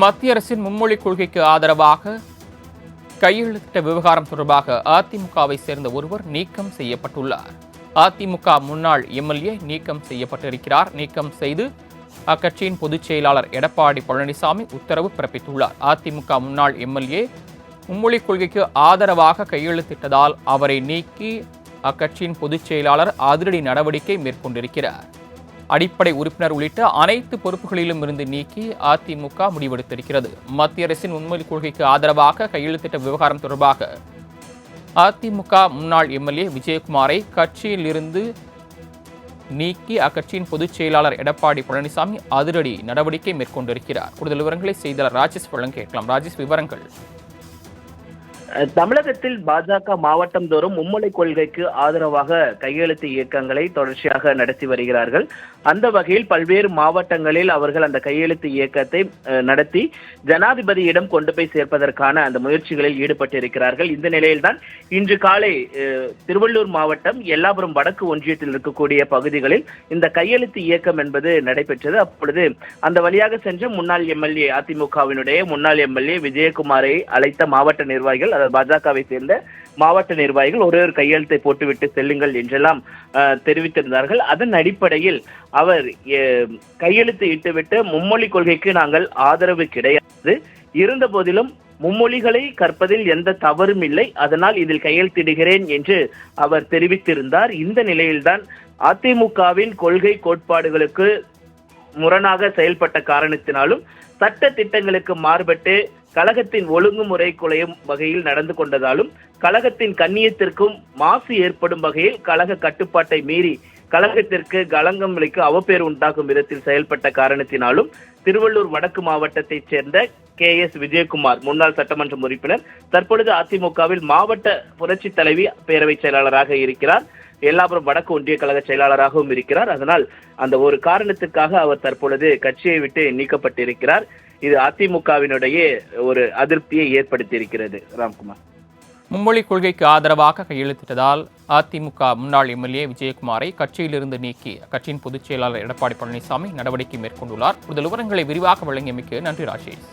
மத்திய அரசின் மும்மொழி கொள்கைக்கு ஆதரவாக கையெழுத்திட்ட விவகாரம் தொடர்பாக அதிமுகவை சேர்ந்த ஒருவர் நீக்கம் செய்யப்பட்டுள்ளார். அதிமுக முன்னாள் எம்எல்ஏ நீக்கம் செய்யப்பட்டிருக்கிறார். நீக்கம் செய்து அக்கட்சியின் பொதுச் செயலாளர் எடப்பாடி பழனிசாமி உத்தரவு பிறப்பித்துள்ளார். அதிமுக முன்னாள் எம்எல்ஏ மும்மொழி கொள்கைக்கு ஆதரவாக கையெழுத்திட்டதால் அவரை நீக்கி அக்கட்சியின் பொதுச் செயலாளர் அதிரடி நடவடிக்கை மேற்கொண்டிருக்கிறார். அடிப்படை உறுப்பினர் உள்ளிட்ட அனைத்து பொறுப்புகளிலும் இருந்து நீக்கி அதிமுக முடிவெடுத்திருக்கிறது. மத்திய அரசின் மும்மொழி கொள்கைக்கு ஆதரவாக கையெழுத்திட்ட விவகாரம் தொடர்பாக அதிமுக முன்னாள் எம்எல்ஏ விஜயகுமாரை கட்சியில் இருந்து நீக்கி அக்கட்சியின் பொதுச் செயலாளர் எடப்பாடி பழனிசாமி அதிரடி நடவடிக்கை மேற்கொண்டிருக்கிறார். கூடுதல் விவரங்களை செய்தியாளர் ராஜேஷ் வழங்க கேட்கலாம். ராஜேஷ், விவரங்கள். தமிழகத்தில் பாஜக மாவட்டம் தோறும் மும்மொழி கொள்கைக்கு ஆதரவாக கையெழுத்து இயக்கங்களை தொடர்ச்சியாக நடத்தி வருகிறார்கள். அந்த வகையில் பல்வேறு மாவட்டங்களில் அவர்கள் அந்த கையெழுத்து இயக்கத்தை நடத்தி ஜனாதிபதியிடம் கொண்டு போய் சேர்ப்பதற்கான அந்த முயற்சிகளில் ஈடுபட்டிருக்கிறார்கள். இந்த நிலையில்தான் இன்று காலை திருவள்ளூர் மாவட்டம் எல்லாபுரம் வடக்கு ஒன்றியத்தில் இருக்கக்கூடிய பகுதிகளில் இந்த கையெழுத்து இயக்கம் என்பது நடைபெற்றது. அப்பொழுது அந்த வழியாக சென்ற முன்னாள் எம்எல்ஏ, அதிமுகவினுடைய முன்னாள் எம்எல்ஏ விஜயகுமாரை அழைத்த மாவட்ட நிர்வாகிகள், பாஜகவை சேர்ந்த மாவட்ட நிர்வாகிகள் ஒரு கையெழுத்தை போட்டுவிட்டு செல்லுங்கள் என்றெல்லாம் தெரிவித்திருந்தார்கள். அதன் அடிப்படையில் அவர் கையெழுத்து இட்டுவிட்டு மும்மொழி கொள்கைக்கு நாங்கள் ஆதரவு கிடையாது, இருந்த போதிலும் மும்மொழிகளை கற்பதில் எந்த தவறும் இல்லை, அதனால் இதில் கையெழுத்திடுகிறேன் என்று அவர் தெரிவித்திருந்தார். இந்த நிலையில்தான் அதிமுகவின் கொள்கை கோட்பாடுகளுக்கு முரணாக செயல்பட்ட காரணத்தினாலும் சட்ட திட்டங்களுக்கு மாறுபட்டு கழகத்தின் ஒழுங்குமுறை குலையும் வகையில் நடந்து கொண்டதாலும் கழகத்தின் கண்ணியத்திற்கும் மாசு ஏற்படும் வகையில் கழக கட்டுப்பாட்டை மீறி கழகத்திற்கு களங்கம் விளைக்கு அவப்பேறு உண்டாக்கும் விதத்தில் செயல்பட்ட காரணத்தினாலும் திருவள்ளூர் வடக்கு மாவட்டத்தைச் சேர்ந்த KS விஜயகுமார், முன்னாள் சட்டமன்ற உறுப்பினர், தற்பொழுது அதிமுகவில் மாவட்ட புரட்சி தலைவி பேரவை செயலாளராக இருக்கிறார். எல்லாபுரம் வடக்கு ஒன்றிய கழக செயலாளராகவும் இருக்கிறார். அதனால் அந்த ஒரு காரணத்துக்காக அவர் தற்பொழுது கட்சியை விட்டு நீக்கப்பட்டிருக்கிறார். இது அதிமுகவினுடைய ஒரு அதிருப்தியை ஏற்படுத்தி இருக்கிறது. ராம்குமார், மும்மொழி கொள்கைக்கு ஆதரவாக கையெழுத்திட்டதால் அதிமுக முன்னாள் எம்எல்ஏ விஜயகுமாரை கட்சியிலிருந்து நீக்கி கட்சியின் பொதுச் செயலாளர் எடப்பாடி பழனிசாமி நடவடிக்கை மேற்கொண்டுள்ளார். கூடுதல் விவரங்களை விரிவாக வழங்கியமைக்கு நன்றி ராஜேஷ்.